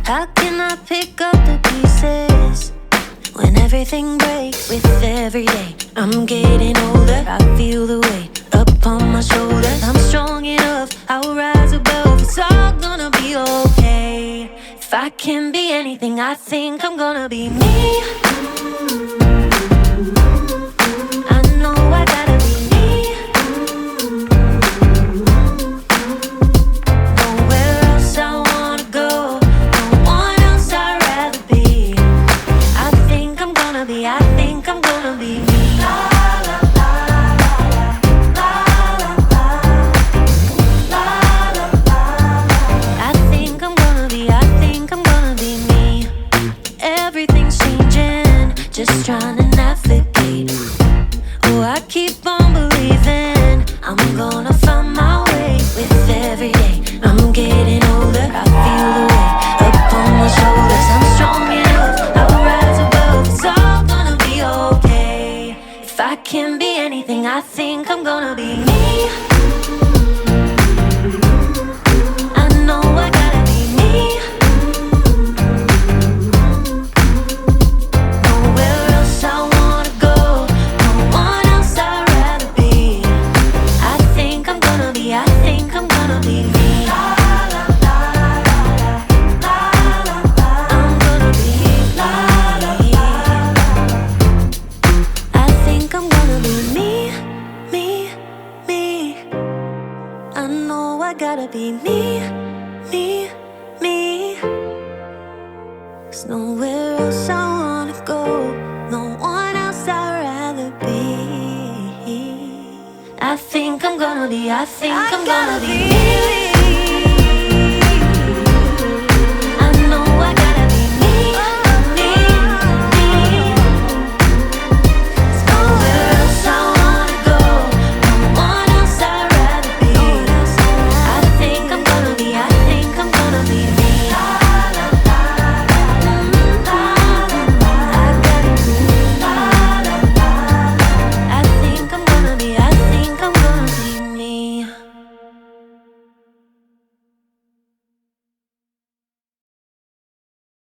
How can I pick up the pieces when everything breaks with every day? I'm getting older, I feel the weight upon my shoulders. I'm strong enough, I'll rise above. It's all gonna be okay. If I can be anything, I think I'm gonna be me. I know I gotta be me. Nowhere else I wanna go, no one else I'd rather be. I think I'm gonna be me. Everything's changing, just trying to navigate. Oh, I keep on believing I'm gonna find my way with every day. I'm getting older, I feel the weight upon my shoulders. I'm strong enough, I'll rise above. It's all gonna be okay. If I can be anything, I think I'm gonna be me. I know I gotta be me. Gotta be me, me, me. There's nowhere else I wanna go, no one else I'd rather be. I think I'm gonna be me.